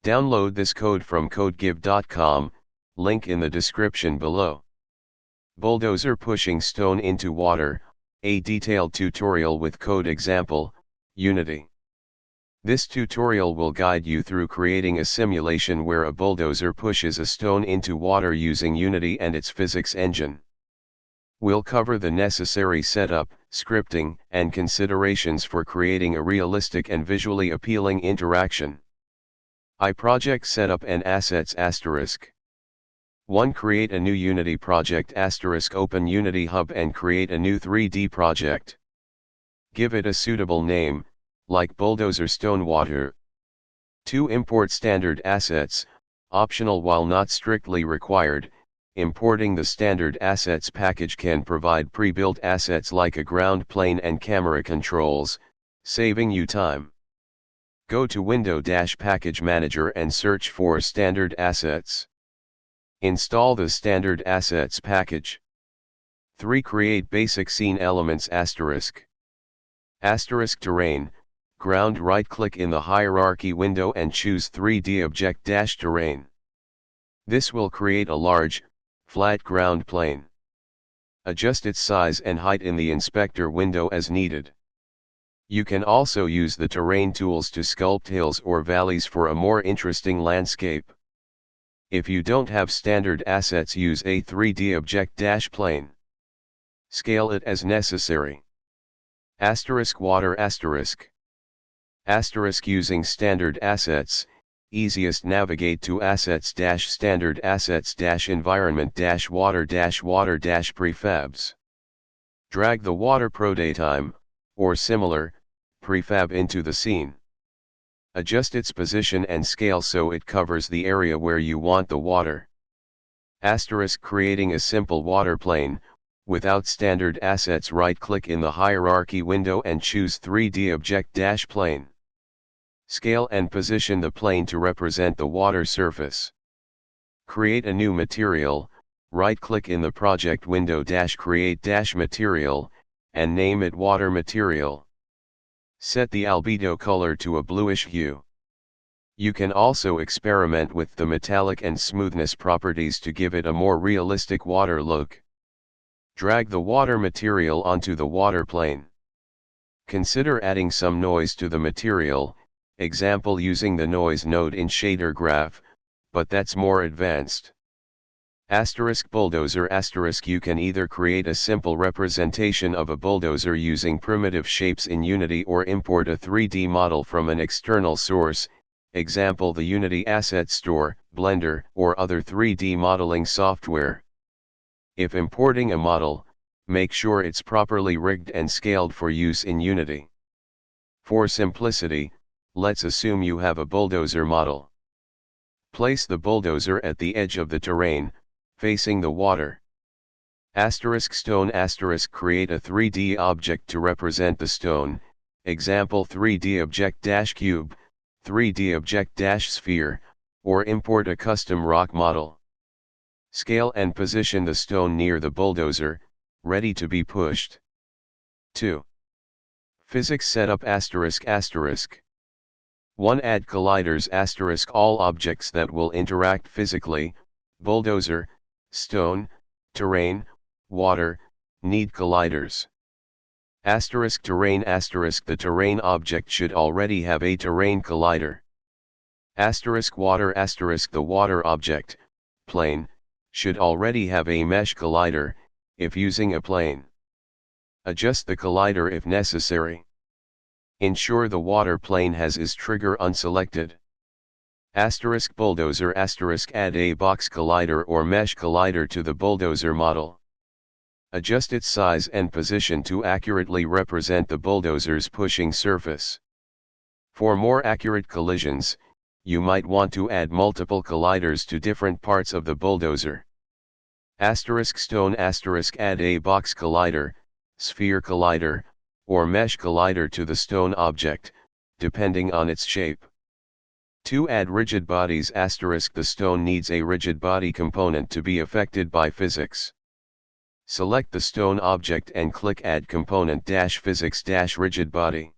Download this code from codegive.com, link in the description below. Bulldozer pushing stone into water, a detailed tutorial with code example, Unity. This tutorial will guide you through creating a simulation where a bulldozer pushes a stone into water using Unity and its physics engine. We'll cover the necessary setup, scripting, and considerations for creating a realistic and visually appealing interaction. Project setup and assets *. 1. Create a new Unity project *. Open Unity Hub and create a new 3D project. Give it a suitable name, like bulldozerstonewater. 2. Import standard assets, optional while not strictly required. Importing the standard assets package can provide pre-built assets like a ground plane and camera controls, saving you time. Go to Window-Package Manager and search for standard assets. Install the standard assets package. 3. Create basic scene elements *. Terrain, ground. Right-click in the hierarchy window and choose 3D Object - Terrain. This will create a large, flat ground plane. Adjust its size and height in the inspector window as needed. You can also use the terrain tools to sculpt hills or valleys for a more interesting landscape. If you don't have standard assets, use a 3D Object - Plane. Scale it as necessary. *Water *. Using standard assets, easiest navigate to assets - standard assets - environment - water - water - prefabs. Drag the water prototype, or similar, prefab into the scene. Adjust its position and scale so it covers the area where you want the water. *. Creating a simple water plane. Without standard assets, right-click in the hierarchy window and choose 3D Object - Plane. Scale and position the plane to represent the water surface. Create a new material, right-click in the project window - create - material, and name it water material. Set the albedo color to a bluish hue. You can also experiment with the metallic and smoothness properties to give it a more realistic water look. Drag the water material onto the water plane. Consider adding some noise to the material, example using the noise node in shader graph, but that's more advanced. *Bulldozer *. You can either create a simple representation of a bulldozer using primitive shapes in Unity or import a 3D model from an external source, example the Unity Asset Store, Blender, or other 3D modeling software. If importing a model, make sure it's properly rigged and scaled for use in Unity. For simplicity, let's assume you have a bulldozer model. Place the bulldozer at the edge of the terrain, facing the water. *Stone *. Create a 3D object to represent the stone, example 3D Object - Cube, 3D Object - Sphere, or import a custom rock model. Scale and position the stone near the bulldozer, ready to be pushed. 2. Physics setup ***. 1. Add colliders **. All objects that will interact physically, bulldozer, stone, terrain, water, need colliders. **Terrain **. The terrain object should already have a terrain collider. **Water **. The water object, plane, should already have a mesh collider, if using a plane. Adjust the collider if necessary. Ensure the water plane has is trigger unselected. Bulldozer *. Add a box collider or mesh collider to the bulldozer model. Adjust its size and position to accurately represent the bulldozer's pushing surface. For more accurate collisions, you might want to add multiple colliders to different parts of the bulldozer. Stone *. Add a box collider, sphere collider, or mesh collider to the stone object, depending on its shape. 2. Add rigid bodies *. The stone needs a rigid body component to be affected by physics. Select the stone object and click Add Component - Physics - Rigid Body.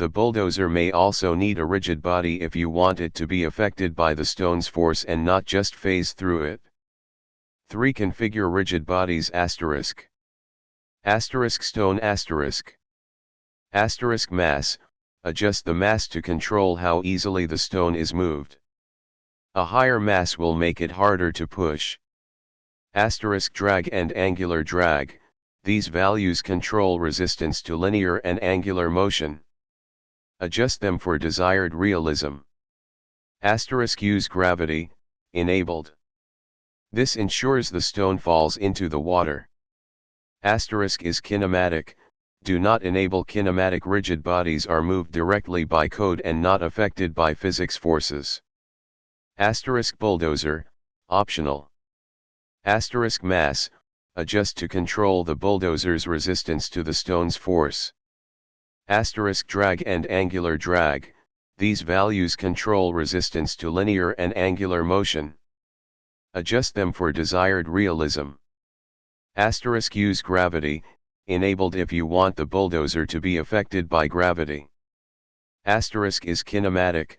The bulldozer may also need a rigid body if you want it to be affected by the stone's force and not just phase through it. 3. Configure rigid bodies asterisk. Asterisk stone asterisk. Asterisk mass, adjust the mass to control how easily the stone is moved. A higher mass will make it harder to push. Asterisk drag and angular drag, these values control resistance to linear and angular motion. Adjust them for desired realism. Asterisk use gravity, enabled. This ensures the stone falls into the water. Asterisk is kinematic, do not enable kinematic. Rigid bodies are moved directly by code and not affected by physics forces. Asterisk bulldozer, optional. Asterisk mass, adjust to control the bulldozer's resistance to the stone's force. Asterisk drag and angular drag, these values control resistance to linear and angular motion. Adjust them for desired realism. Asterisk use gravity, enabled if you want the bulldozer to be affected by gravity. Asterisk is kinematic,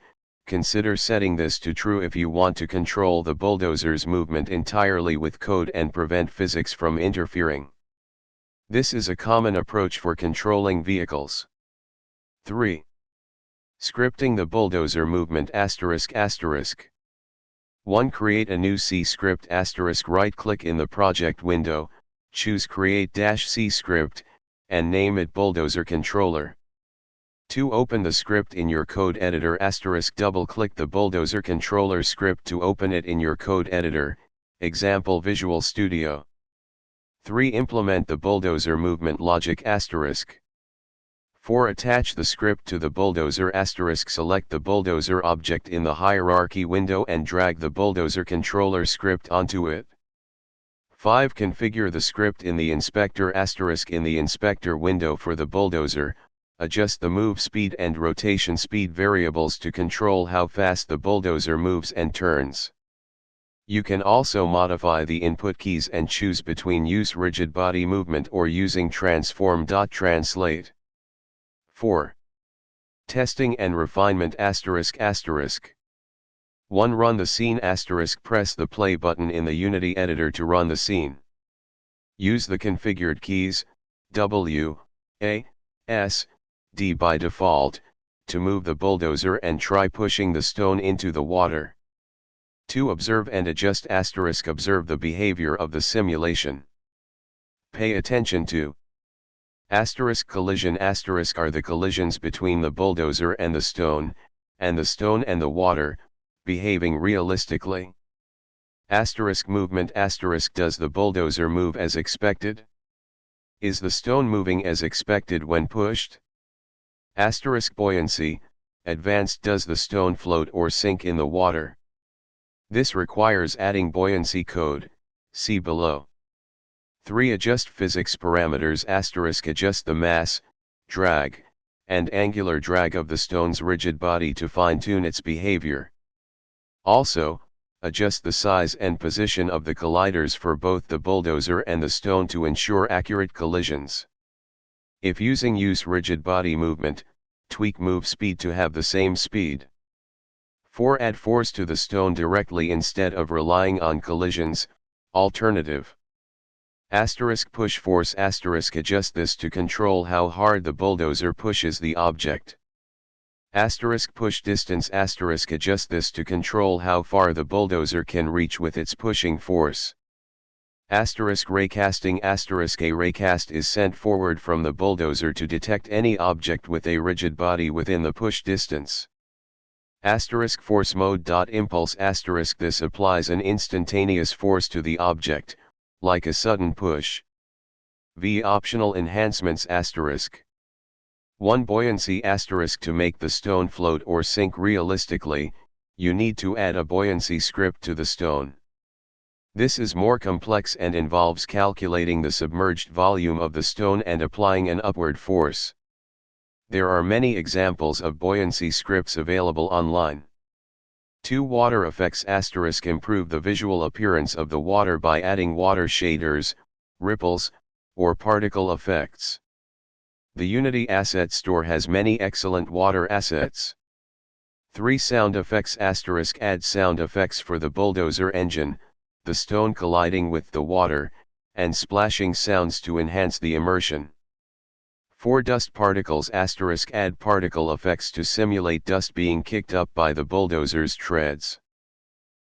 consider setting this to true if you want to control the bulldozer's movement entirely with code and prevent physics from interfering. This is a common approach for controlling vehicles. 3. Scripting the bulldozer movement asterisk asterisk. 1. Create a new C script asterisk. Right click in the project window, choose create-C script, and name it bulldozer controller. 2. Open the script in your code editor asterisk. Double click the bulldozer controller script to open it in your code editor, example Visual Studio. 3. Implement the bulldozer movement logic asterisk. 4. Attach the script to the bulldozer asterisk. Select the bulldozer object in the hierarchy window and drag the bulldozer controller script onto it. 5. Configure the script in the inspector asterisk. In the inspector window for the bulldozer, adjust the move speed and rotation speed variables to control how fast the bulldozer moves and turns. You can also modify the input keys and choose between use rigid body movement or using transform.translate. 4. Testing and refinement asterisk asterisk. 1. Run the scene asterisk. Press the play button in the Unity editor to run the scene. Use the configured keys, W, A, S, D by default, to move the bulldozer and try pushing the stone into the water. 2. Observe and adjust asterisk. Observe the behavior of the simulation. Pay attention to asterisk collision asterisk are the collisions between the bulldozer and the stone and the water, behaving realistically. Asterisk movement asterisk. Does the bulldozer move as expected? Is the stone moving as expected when pushed? Asterisk buoyancy, advanced. Does the stone float or sink in the water? This requires adding buoyancy code, see below. 3. Adjust physics parameters asterisk. Adjust the mass, drag, and angular drag of the stone's rigid body to fine-tune its behavior. Also, adjust the size and position of the colliders for both the bulldozer and the stone to ensure accurate collisions. If using use rigid body movement, tweak move speed to have the same speed. 4. Add force to the stone directly instead of relying on collisions, alternative. Asterisk push force asterisk. Adjust this to control how hard the bulldozer pushes the object. Asterisk push distance asterisk. Adjust this to control how far the bulldozer can reach with its pushing force. Asterisk raycasting asterisk. A raycast is sent forward from the bulldozer to detect any object with a rigid body within the push distance. Asterisk force mode impulse asterisk. This applies an instantaneous force to the object, like a sudden push. V. Optional enhancements asterisk. 1. Buoyancy asterisk. To make the stone float or sink realistically, you need to add a buoyancy script to the stone. This is more complex and involves calculating the submerged volume of the stone and applying an upward force. There are many examples of buoyancy scripts available online. 2. Water effects asterisk. Improve the visual appearance of the water by adding water shaders, ripples, or particle effects. The Unity Asset Store has many excellent water assets. 3 Sound effects * add sound effects for the bulldozer engine, the stone colliding with the water, and splashing sounds to enhance the immersion. 4 Dust particles * add particle effects to simulate dust being kicked up by the bulldozer's treads.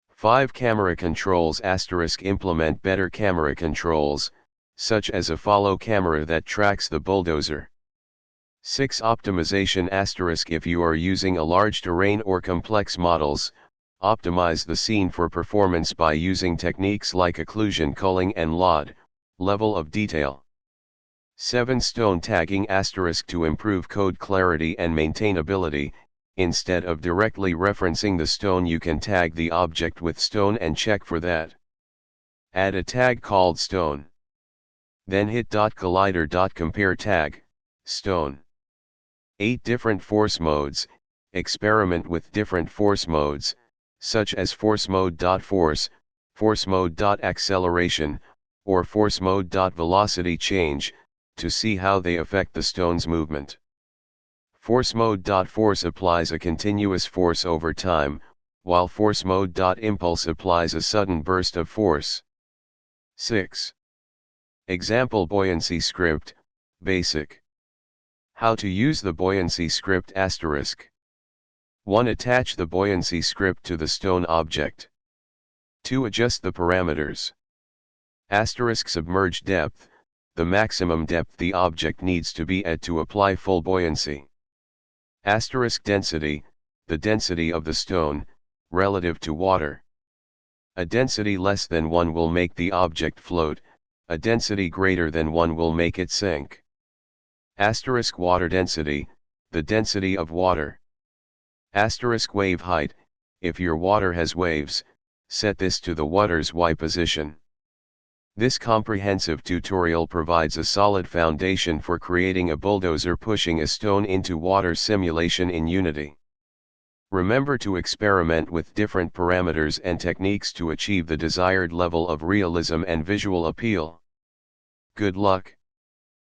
5 Camera controls * implement better camera controls, such as a follow camera that tracks the bulldozer. 6 Optimization * if you are using a large terrain or complex models, optimize the scene for performance by using techniques like occlusion culling and LOD, level of detail. 7 Stone tagging * to improve code clarity and maintainability. Instead of directly referencing the stone, you can tag the object with stone and check for that. Add a tag called stone. Then hit .collider.compare tag, stone. 8 Different force modes. Experiment with different force modes, such as force mode.force, force mode.acceleration, or force mode.velocity change, to see how they affect the stone's movement. Force mode.force applies a continuous force over time, while force mode.impulse applies a sudden burst of force. 6. Example buoyancy script, basic. How to use the buoyancy script * 1. Attach the buoyancy script to the stone object. 2. Adjust the parameters. * Submerge depth, the maximum depth the object needs to be at to apply full buoyancy. * Density, the density of the stone, relative to water. A density less than 1 will make the object float, a density greater than 1 will make it sink. * Water density, the density of water. * Wave height, if your water has waves, set this to the water's Y position. This comprehensive tutorial provides a solid foundation for creating a bulldozer pushing a stone into water simulation in Unity. Remember to experiment with different parameters and techniques to achieve the desired level of realism and visual appeal. Good luck.